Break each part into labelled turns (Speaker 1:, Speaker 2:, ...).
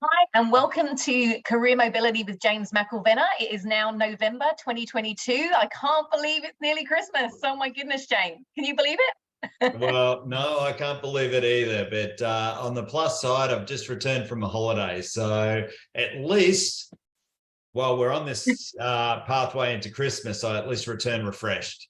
Speaker 1: Hi, and welcome to Career Mobility with James McIlvena. It is now November 2022. I can't believe it's nearly Christmas. Oh my goodness, James. Can you believe it?
Speaker 2: Well, no, I can't believe it either. But on the plus side, I've just returned from a holiday. So at least while we're on this pathway into Christmas, I at least return refreshed.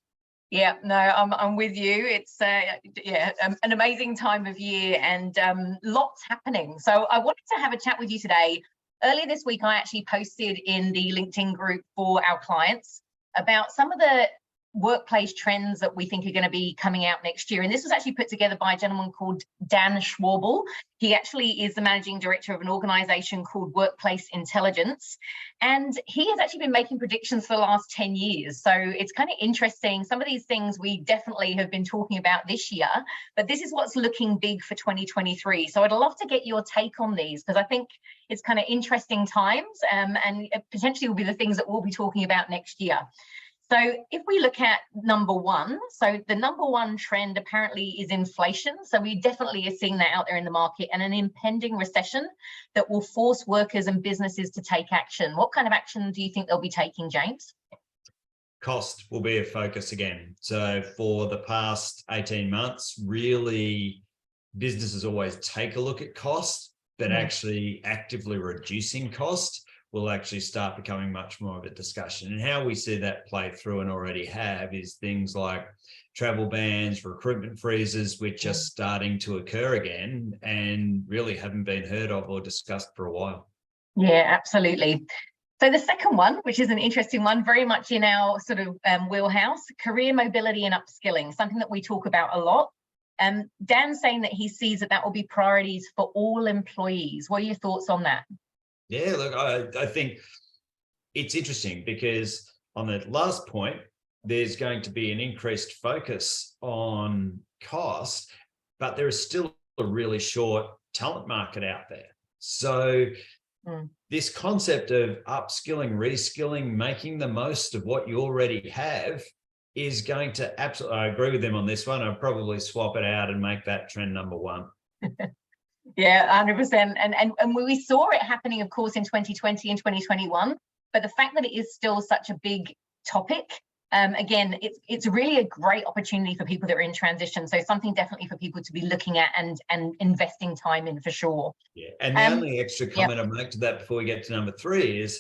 Speaker 1: Yeah, no, I'm with you. It's an amazing time of year and lots happening. So I wanted to have a chat with you today. Earlier this week, I actually posted in the LinkedIn group for our clients about some of the workplace trends that we think are going to be coming out next year. And this was actually put together by a gentleman called Dan Schwabel. He actually is the managing director of an organization called Workplace Intelligence. And he has actually been making predictions for the last 10 years. So it's kind of interesting. Some of these things we definitely have been talking about this year, but this is what's looking big for 2023. So I'd love to get your take on these, because I think it's kind of interesting times and potentially will be the things that we'll be talking about next year. So if we look at number one, so the number one trend apparently is inflation. So we definitely are seeing that out there in the market, and an impending recession that will force workers and businesses to take action. What kind of action do you think they'll be taking, James?
Speaker 2: Cost will be a focus again. So for the past 18 months, really, businesses always take a look at cost, but actually actively reducing cost will actually start becoming much more of a discussion. And how we see that play through, and already have, is things like travel bans, recruitment freezes, which are starting to occur again and really haven't been heard of or discussed for a while. Yeah,
Speaker 1: absolutely. So the second one, which is an interesting one, very much in our sort of wheelhouse, career mobility and upskilling, something that we talk about a lot. Dan's saying that he sees that will be priorities for all employees. What are your thoughts on that?
Speaker 2: Yeah, look, I think it's interesting because on the last point, there's going to be an increased focus on cost, but there is still a really short talent market out there. So this concept of upskilling, reskilling, making the most of what you already have is going to absolutely, I agree with them on this one. I'll probably swap it out and make that trend number one.
Speaker 1: Yeah, 100%. And we saw it happening, of course, in 2020 and 2021. But the fact that it is still such a big topic, again, it's really a great opportunity for people that are in transition. So something definitely for people to be looking at and investing time in, for sure.
Speaker 2: Yeah, and the only extra comment I'll make to that before we get to number three is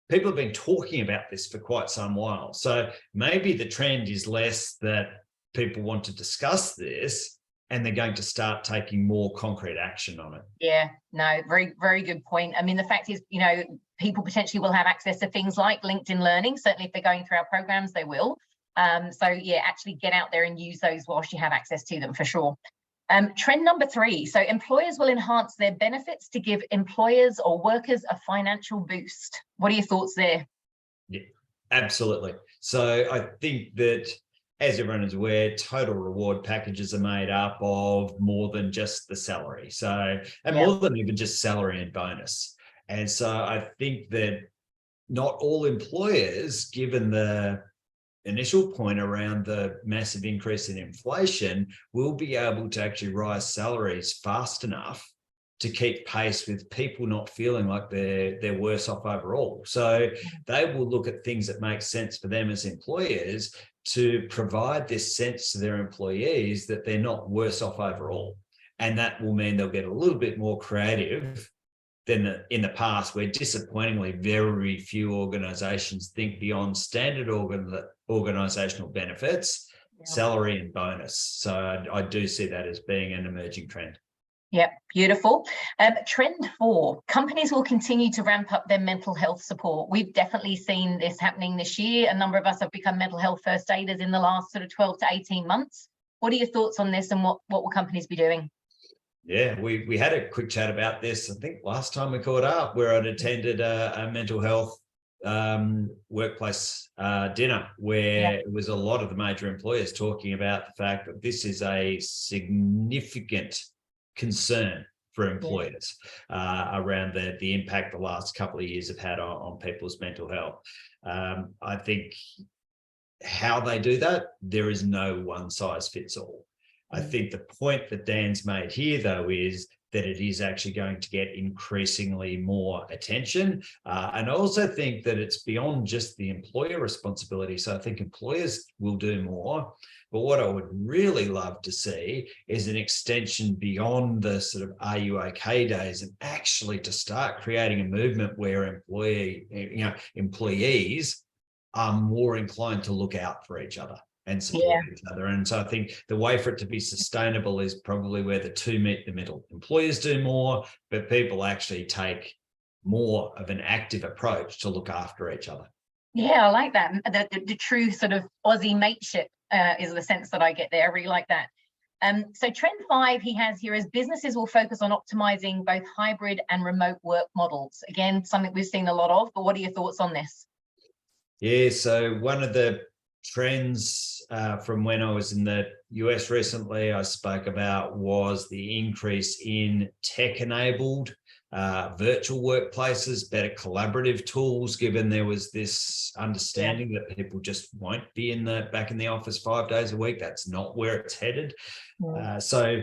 Speaker 2: people have been talking about this for quite some while. So maybe the trend is less that people want to discuss this, and they're going to start taking more concrete action on it. Yeah,
Speaker 1: no, very, very good point. I mean, the fact is, you know, people potentially will have access to things like LinkedIn Learning. Certainly if they're going through our programs, they will. So yeah, actually get out there and use those whilst you have access to them, for sure. Trend number three. So employers will enhance their benefits to give employers or workers a financial boost. What are your thoughts there?
Speaker 2: Yeah, absolutely. So I think that, as everyone is aware, total reward packages are made up of more than just the salary. So, and more than even just salary and bonus. And so I think that not all employers, given the initial point around the massive increase in inflation, will be able to actually rise salaries fast enough to keep pace with people not feeling like they're worse off overall. So they will look at things that make sense for them as employers to provide this sense to their employees that they're not worse off overall. And that will mean they'll get a little bit more creative than in the past, where disappointingly very few organizations think beyond standard organizational benefits, salary and bonus. So I do see that as being an emerging trend.
Speaker 1: Yep, beautiful. Trend four, companies will continue to ramp up their mental health support. We've definitely seen this happening this year. A number of us have become mental health first aiders in the last sort of 12 to 18 months. What are your thoughts on this, and what will companies be doing?
Speaker 2: Yeah, we had a quick chat about this, I think last time we caught up, where I'd attended a mental health workplace dinner, where it was a lot of the major employers talking about the fact that this is a significant concern for employers around the impact the last couple of years have had on people's mental health. I think how they do that, there is no one size fits all. I think the point that Dan's made here, though, is that it is actually going to get increasingly more attention. And I also think that it's beyond just the employer responsibility. So I think employers will do more. But what I would really love to see is an extension beyond the sort of "Are you okay" days, and actually to start creating a movement where employees are more inclined to look out for each other and support each other. And so I think the way for it to be sustainable is probably where the two meet the middle. Employers do more, but people actually take more of an active approach to look after each other.
Speaker 1: Yeah, I like that. The true sort of Aussie mateship is the sense that I get there. I really like that. So trend 5 he has here is businesses will focus on optimizing both hybrid and remote work models. Again, something we've seen a lot of, but what are your thoughts on this? Yeah,
Speaker 2: so one of the trends from when I was in the US recently, I spoke about was the increase in tech-enabled virtual workplaces, better collaborative tools, given there was this understanding that people just won't be back in the office 5 days a week. That's not where it's headed. So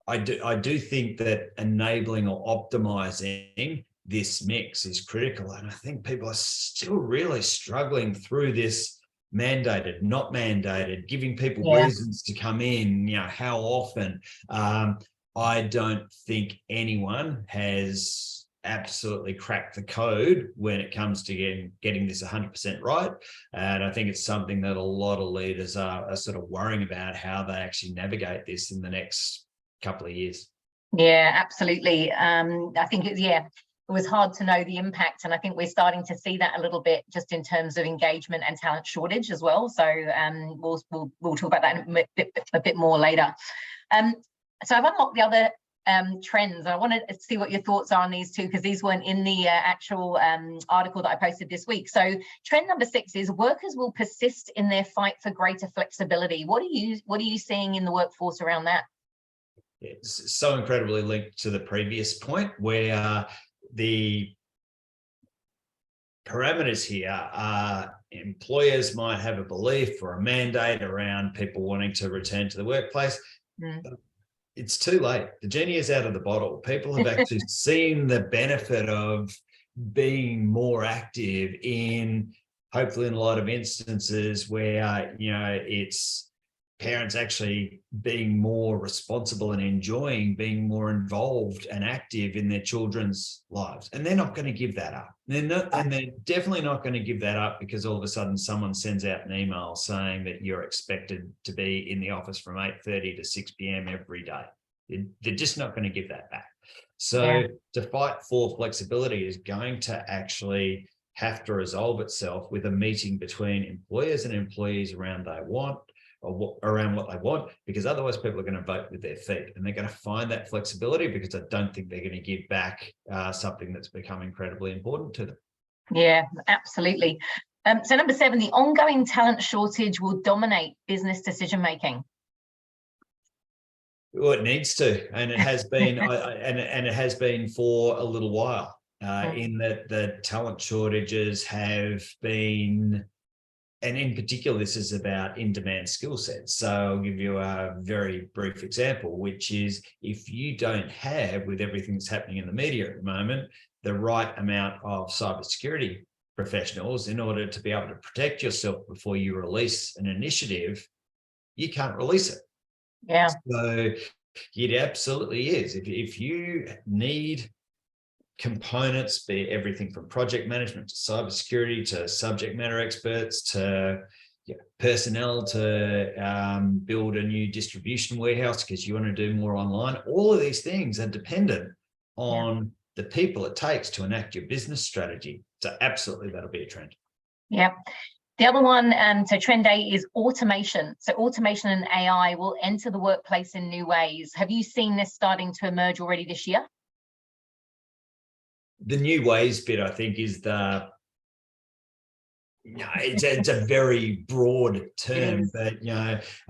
Speaker 2: I do think that enabling or optimizing this mix is critical. And I think people are still really struggling through this mandated, not mandated, giving people reasons to come in, how often. I don't think anyone has absolutely cracked the code when it comes to getting this 100% right. And I think it's something that a lot of leaders are sort of worrying about how they actually navigate this in the next couple of years.
Speaker 1: Yeah, absolutely. I think it was hard to know the impact, and I think we're starting to see that a little bit just in terms of engagement and talent shortage as well. So we'll talk about that a bit more later. So I've unlocked the other trends. I wanted to see what your thoughts are on these two, because these weren't in the actual article that I posted this week. So trend number 6 is workers will persist in their fight for greater flexibility. What are you seeing in the workforce around that?
Speaker 2: It's so incredibly linked to the previous point, where the parameters here are employers might have a belief or a mandate around people wanting to return to the workplace. It's too late. The genie is out of the bottle. People have actually seen the benefit of being more active in, hopefully in a lot of instances where, it's parents actually being more responsible and enjoying being more involved and active in their children's lives. And they're not going to give that up. And they're definitely not going to give that up because all of a sudden someone sends out an email saying that you're expected to be in the office from 8:30 to 6 p.m. every day. They're just not going to give that back. So to fight for flexibility is going to actually have to resolve itself with a meeting between employers and employees around what they want, because otherwise people are going to vote with their feet, and they're going to find that flexibility because I don't think they're going to give back something that's become incredibly important to them.
Speaker 1: Yeah, absolutely. So number 7, the ongoing talent shortage will dominate business decision making.
Speaker 2: Well, it needs to, and it has been, and it has been for a little while. In that the talent shortages have been. And in particular, this is about in-demand skill sets. So I'll give you a very brief example, which is if you don't have, with everything that's happening in the media at the moment, the right amount of cybersecurity professionals in order to be able to protect yourself before you release an initiative, you can't release it.
Speaker 1: Yeah.
Speaker 2: So it absolutely is. If you need components, be it everything from project management to cybersecurity to subject matter experts to personnel to build a new distribution warehouse because you want to do more online, all of these things are dependent on the people it takes to enact your business strategy. So absolutely, that'll be a trend.
Speaker 1: Yeah. The other one, so trend 8 is automation. So automation and AI will enter the workplace in new ways. Have you seen this starting to emerge already this year?
Speaker 2: The new ways bit, I think, is it's a very broad term, but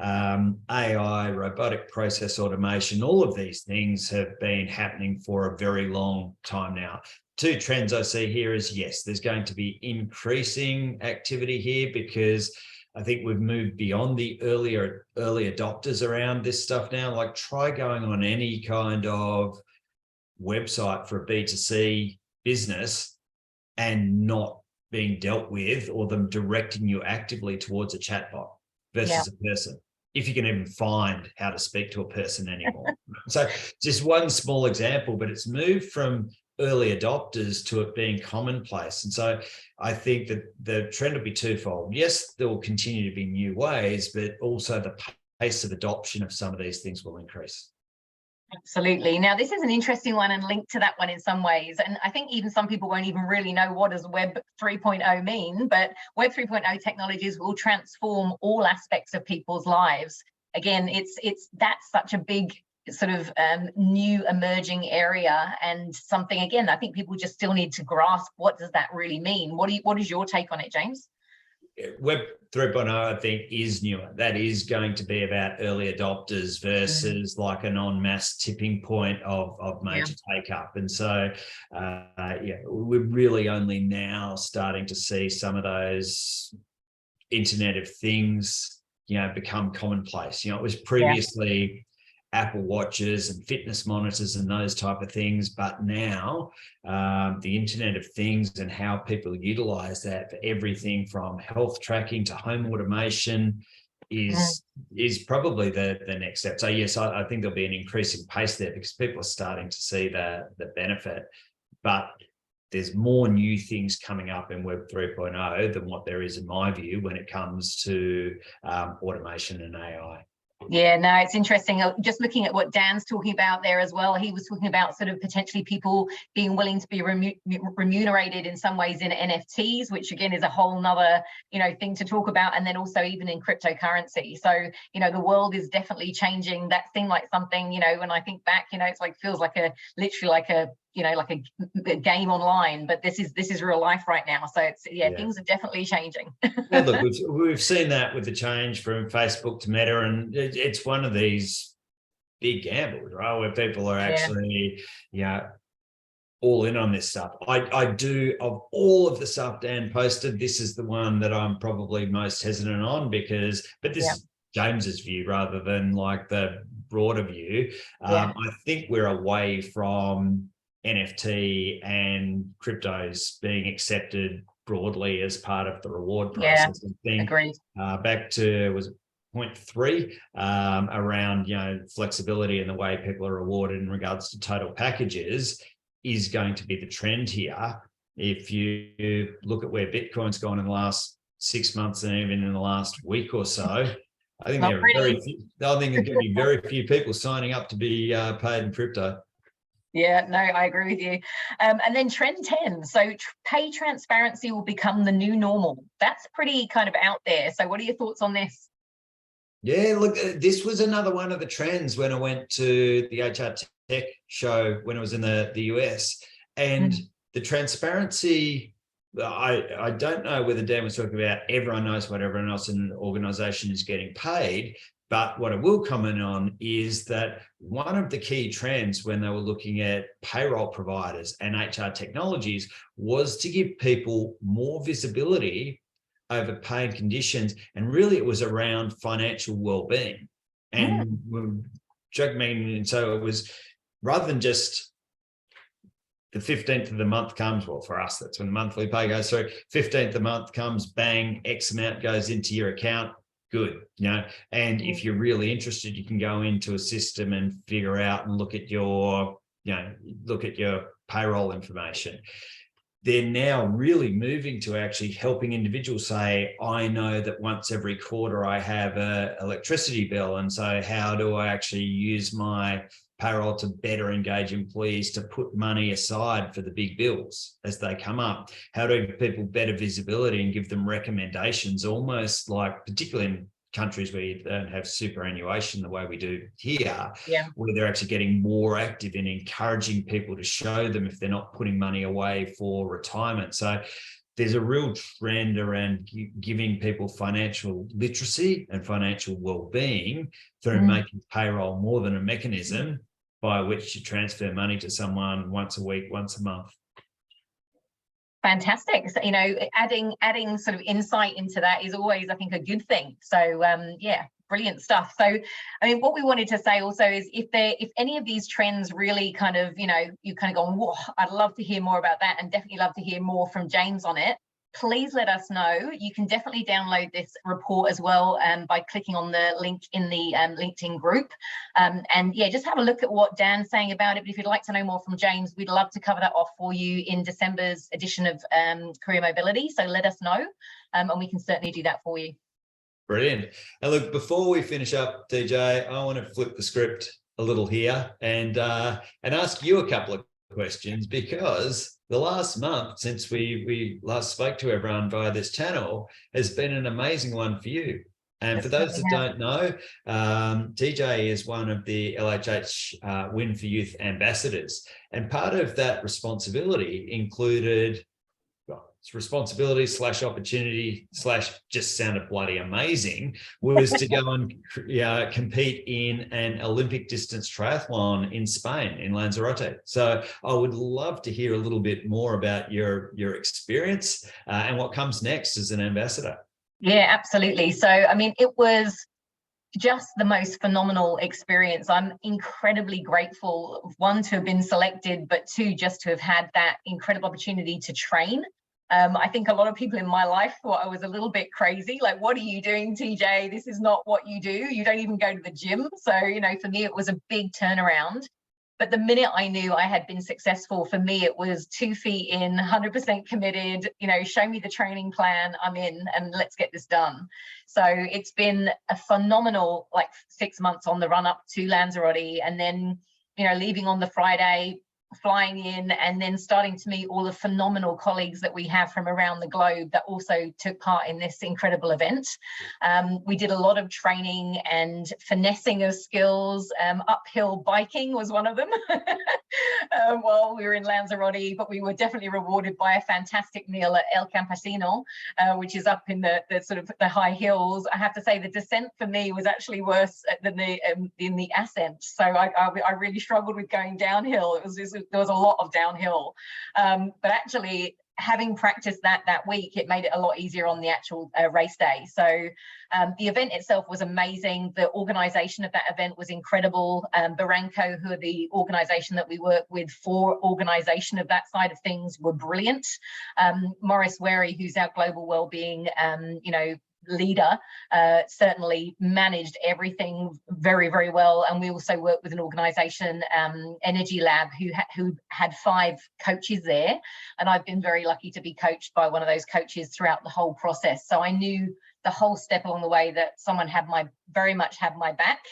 Speaker 2: AI, robotic process automation, all of these things have been happening for a very long time now. 2 trends I see here is, yes, there's going to be increasing activity here because I think we've moved beyond the early adopters around this stuff now. Like, try going on any kind of website for a B2C business and not being dealt with, or them directing you actively towards a chatbot versus a person, if you can even find how to speak to a person anymore. So just one small example, but it's moved from early adopters to it being commonplace. And so I think that the trend will be twofold. Yes, there will continue to be new ways, but also the pace of adoption of some of these things will increase.
Speaker 1: Absolutely. Now, this is an interesting one and linked to that one in some ways. And I think even some people won't even really know what does Web 3.0 mean, but Web 3.0 technologies will transform all aspects of people's lives. Again, that's such a big sort of new emerging area, and something, again, I think people just still need to grasp, what does that really mean? What is your take on it, James?
Speaker 2: Web 3.0, I think, is newer. That is going to be about early adopters versus like an en masse tipping point of major take up. And so, we're really only now starting to see some of those Internet of Things, become commonplace. It was previously Apple Watches and fitness monitors and those type of things, but now the Internet of Things and how people utilize that for everything from health tracking to home automation is probably the next step. So yes, I think there'll be an increasing pace there because people are starting to see the benefit, but there's more new things coming up in Web 3.0 than what there is, in my view, when it comes to automation and AI.
Speaker 1: Yeah, no, it's interesting. Just looking at what Dan's talking about there as well, he was talking about sort of potentially people being willing to be remunerated in some ways in NFTs, which again is a whole nother, thing to talk about. And then also even in cryptocurrency. So, the world is definitely changing. That seemed like something, when I think back, it's like, feels like literally like a game online, but this is real life right now. So it's things are definitely changing.
Speaker 2: Look, we've seen that with the change from Facebook to Meta, and it's one of these big gambles, right, where people are actually all in on this stuff. I do, of all of the stuff Dan posted, this is the one that I'm probably most hesitant on, but this is James's view rather than like the broader view. I think we're away from NFT and cryptos being accepted broadly as part of the reward process. I think
Speaker 1: agreed.
Speaker 2: Back to, was it point 3 around flexibility and the way people are rewarded in regards to total packages is going to be the trend here. If you look at where Bitcoin's gone in the last 6 months and even in the last week or so, I think there's going to be very few people signing up to be paid in crypto.
Speaker 1: Yeah, no, I agree with you. And then trend 10. So pay transparency will become the new normal. That's pretty kind of out there. So what are your thoughts on this?
Speaker 2: Yeah, look, this was another one of the trends when I went to the HR Tech show when I was in the US. And the transparency, I don't know whether Dan was talking about everyone knows what everyone else in an organization is getting paid. But what I will comment on is that one of the key trends when they were looking at payroll providers and HR technologies was to give people more visibility over pay and conditions. And really it was around financial well-being. And so it was, rather than just the 15th of the month comes, well, for us, that's when the monthly pay goes through, 15th of the month comes, bang, X amount goes into your account. Good, and if you're really interested, you can go into a system and figure out and look at your payroll information. They're now really moving to actually helping individuals say, I know that once every quarter I have an electricity bill, and so how do I actually use my payroll to better engage employees to put money aside for the big bills as they come up? How do people better visibility and give them recommendations, almost like, particularly in countries where you don't have superannuation the way we do here, where they're actually getting more active in encouraging people to show them if they're not putting money away for retirement. So there's a real trend around giving people financial literacy and financial well-being through making payroll more than a mechanism by which you transfer money to someone once a week, once a month.
Speaker 1: Fantastic. So, adding sort of insight into that is always, I think, a good thing. So yeah, brilliant stuff. So I mean, what we wanted to say also is if any of these trends really kind of, you kind of gone, whoa, I'd love to hear more about that, and definitely love to hear more from James on it, please let us know. You can definitely download this report as well by clicking on the link in the LinkedIn group. And yeah, just have a look at what Dan's saying about it. But if you'd like to know more from James, we'd love to cover that off for you in December's edition of Career Mobility. So let us know, and we can certainly do that for you.
Speaker 2: Brilliant. And look, before we finish up, DJ, I want to flip the script a little here and ask you a couple of questions, because the last month since we last spoke to everyone via this channel has been an amazing one for you. And for those that don't know, DJ is one of the LHH Win for Youth ambassadors. And part of that responsibility included, responsibility / opportunity / just sounded bloody amazing, was to go and compete in an Olympic distance triathlon in Spain, in Lanzarote. So I would love to hear a little bit more about your experience and what comes next as an ambassador.
Speaker 1: Yeah, absolutely. So I mean, it was just the most phenomenal experience. I'm incredibly grateful, one, to have been selected, but two, just to have had that incredible opportunity to train. I think a lot of people in my life thought I was a little bit crazy. Like, what are you doing, TJ? This is not what you do. You don't even go to the gym. So, for me, it was a big turnaround. But the minute I knew I had been successful, for me, it was 2 feet in, 100% committed, show me the training plan, I'm in, and let's get this done. So it's been a phenomenal, 6 months on the run up to Lanzarote, and then, leaving on the Friday, flying in, and then starting to meet all the phenomenal colleagues that we have from around the globe that also took part in this incredible event. We did a lot of training and finessing of skills. Uphill biking was one of them while we were in Lanzarote, but we were definitely rewarded by a fantastic meal at El Campesino, which is up in the sort of the high hills. I have to say the descent for me was actually worse than in the ascent. So I really struggled with going downhill. There was a lot of downhill, but actually having practiced that week, it made it a lot easier on the actual race day. So the event itself was amazing. The organization of that event was incredible. Barranco, who are the organization that we work with for organization of that side of things, were brilliant. Maurice Wary, who's our global wellbeing leader, certainly managed everything very, very well. And we also work with an organization, Energy Lab, who had 5 coaches there, and I've been very lucky to be coached by one of those coaches throughout the whole process. So I knew the whole step along the way that someone very much had my back,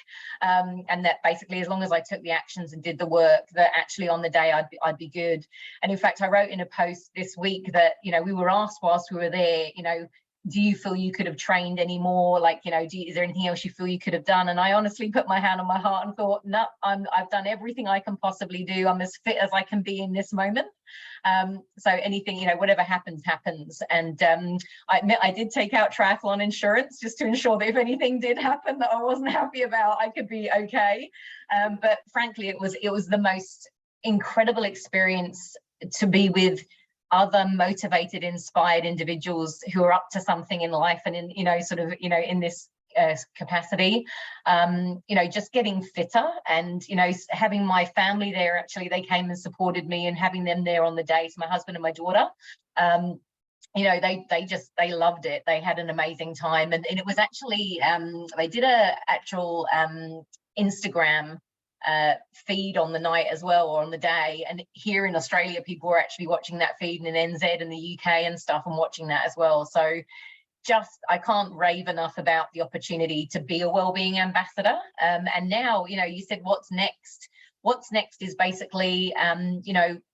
Speaker 1: and that basically as long as I took the actions and did the work, that actually on the day I'd be good. And in fact, I wrote in a post this week that we were asked whilst we were there, do you feel you could have trained any more? Is there anything else you feel you could have done? And I honestly put my hand on my heart and thought, no, I've done everything I can possibly do. I'm as fit as I can be in this moment. So anything, whatever happens, happens. And I admit I did take out triathlon insurance just to ensure that if anything did happen that I wasn't happy about, I could be okay. But frankly, it was the most incredible experience to be with other motivated, inspired individuals who are up to something in life and in, in this capacity, just getting fitter and, having my family there. Actually, they came and supported me, and having them there on the day, so my husband and my daughter, they loved it. They had an amazing time. And it was actually, they did a actual Instagram feed on the night as well, or on the day, and here in Australia people were actually watching that feed, and in NZ and the UK and stuff, and watching that as well. So I can't rave enough about the opportunity to be a wellbeing ambassador. And now, you said what's next is basically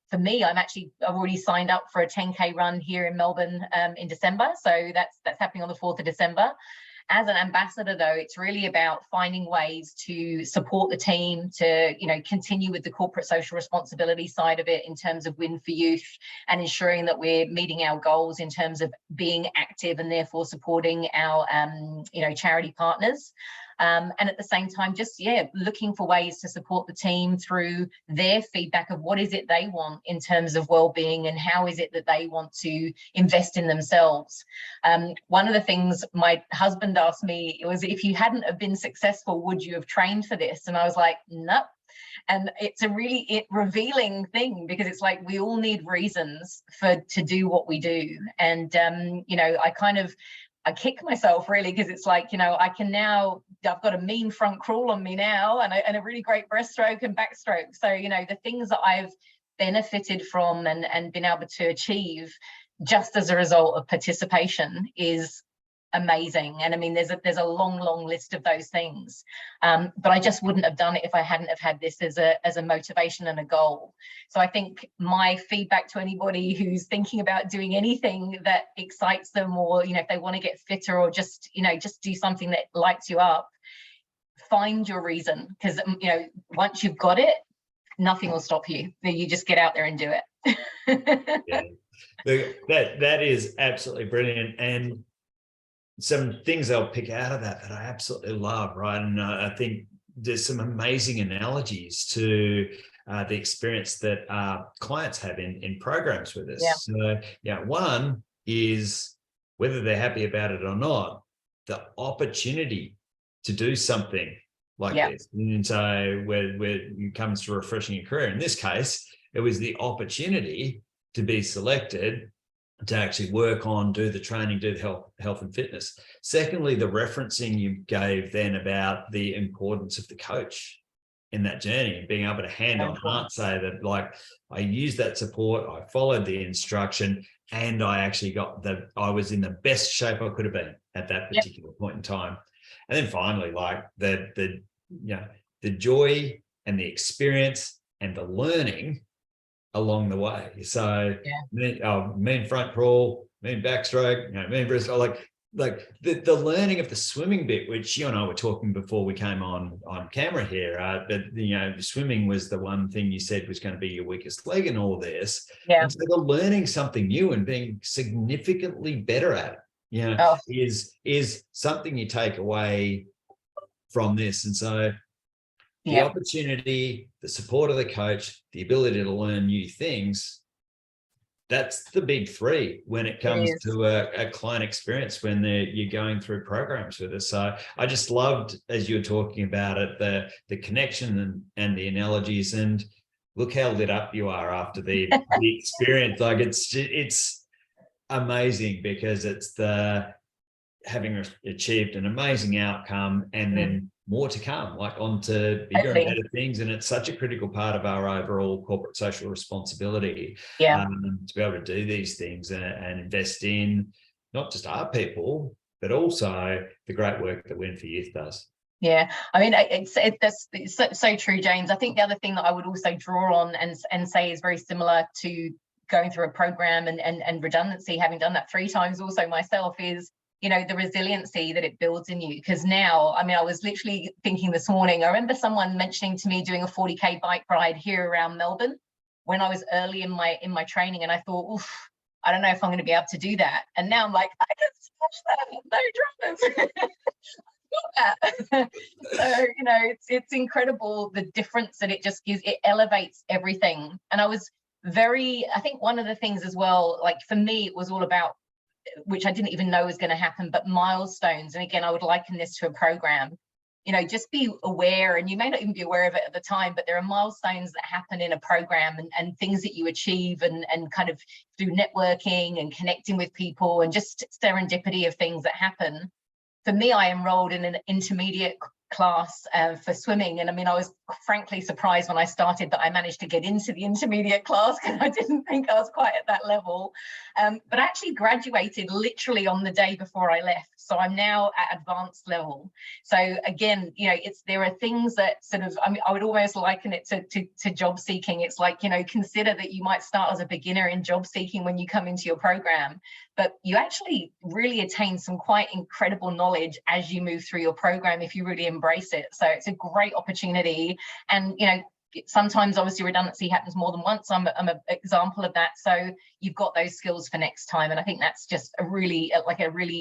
Speaker 1: for me, I've already signed up for a 10K run here in Melbourne in December, so that's happening on the 4th of December. As an ambassador, though, it's really about finding ways to support the team, to continue with the corporate social responsibility side of it in terms of Win for Youth, and ensuring that we're meeting our goals in terms of being active and therefore supporting our charity partners. And at the same time, just, looking for ways to support the team through their feedback of what is it they want in terms of well-being and how is it that they want to invest in themselves. One of the things my husband asked me was, if you hadn't have been successful, would you have trained for this? And I was like, nope. And it's a really revealing thing, because it's like we all need reasons to do what we do. And I kick myself really, because it's like, I've got a mean front crawl on me now, and a really great breaststroke and backstroke. So, the things that I've benefited from and been able to achieve just as a result of participation is amazing. And I mean, there's a long list of those things, but I just wouldn't have done it if I hadn't have had this as a motivation and a goal. So I think my feedback to anybody who's thinking about doing anything that excites them, or if they want to get fitter, or just do something that lights you up, find your reason, because once you've got it, nothing will stop you. You just get out there and do it.
Speaker 2: That is absolutely brilliant. And some things I'll pick out of that I absolutely love, right? And I think there's some amazing analogies to the experience that clients have in programs with us. So, one is, whether they're happy about it or not, the opportunity to do something like this. And so where it comes to refreshing your career, in this case, it was the opportunity to be selected to actually work on, do the training, do the health and fitness. Secondly, the referencing you gave then about the importance of the coach in that journey, and being able to hand on heart say that, like, I used that support, I followed the instruction, and I actually I was in the best shape I could have been at that particular point in time. And then finally, like the joy and the experience and the learning along the way. So mean front crawl, mean backstroke, mean breaststroke, like the learning of the swimming bit, which you and I were talking before we came on camera here. But swimming was the one thing you said was going to be your weakest leg in all of this. And so the learning something new and being significantly better at it, is something you take away from this. And so the opportunity, the support of the coach, the ability to learn new things, that's the big three when it comes to a client experience when you're going through programs with us. So I just loved, as you were talking about it, the connection and the analogies, and look how lit up you are after the experience. Like it's amazing, because it's having achieved an amazing outcome, and then more to come, like on to bigger and better things. And it's such a critical part of our overall corporate social responsibility to be able to do these things and invest in not just our people, but also the great work that Win for Youth does.
Speaker 1: Yeah, I mean, it's so true, James. I think the other thing that I would also draw on and say is very similar to going through a program and redundancy, having done that 3 times also myself, is the resiliency that it builds in you. Because now, I mean, I was literally thinking this morning, I remember someone mentioning to me doing a 40K bike ride here around Melbourne when I was early in my training, and I thought, oof, I don't know if I'm going to be able to do that. And now I'm like, I can smash that, no dramas. So it's incredible the difference that it just gives. It elevates everything. And I think one of the things as well, like for me, it was all about, which I didn't even know was going to happen, but milestones. And again, I would liken this to a program. Just be aware, and you may not even be aware of it at the time, but there are milestones that happen in a program and things that you achieve and kind of through networking and connecting with people and just serendipity of things that happen. For me, I enrolled in an intermediate class for swimming, and I mean, I was frankly surprised when I started that I managed to get into the intermediate class, because I didn't think I was quite at that level, but I actually graduated literally on the day before I left, so I'm now at advanced level. So again, there are things that sort of, I mean, I would almost liken it to job seeking. It's like, consider that you might start as a beginner in job seeking when you come into your program, but you actually really attain some quite incredible knowledge as you move through your program if you really embrace it. So it's a great opportunity. And sometimes obviously redundancy happens more than once. I'm an example of that. So you've got those skills for next time. And I think that's just a really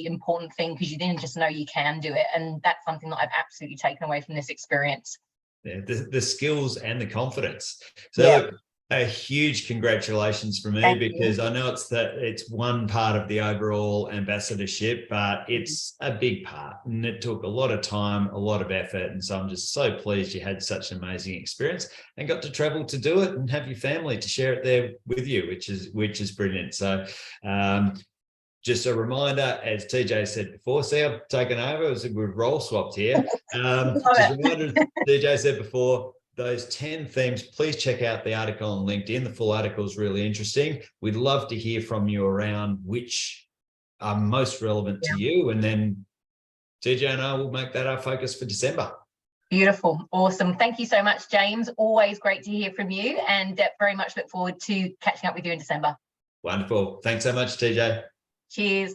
Speaker 1: important thing, because you didn't just know you can do it. And that's something that I've absolutely taken away from this experience.
Speaker 2: Yeah, the skills and the confidence. So
Speaker 1: Yeah.
Speaker 2: look, a huge congratulations from me.
Speaker 1: Thank
Speaker 2: because
Speaker 1: you.
Speaker 2: I know it's one part of the overall ambassadorship, but it's a big part, and it took a lot of time, a lot of effort. And so I'm just so pleased you had such an amazing experience and got to travel to do it and have your family to share it there with you, which is brilliant. So just a reminder, as TJ said before, see, I've taken over, we've role swapped here. Just a reminder, TJ said before, those 10 themes, please check out the article on LinkedIn. The full article is really interesting. We'd love to hear from you around which are most relevant to you. And then TJ and I will make that our focus for December.
Speaker 1: Beautiful. Awesome. Thank you so much, James. Always great to hear from you, and very much look forward to catching up with you in December.
Speaker 2: Wonderful. Thanks so much, TJ.
Speaker 1: Cheers.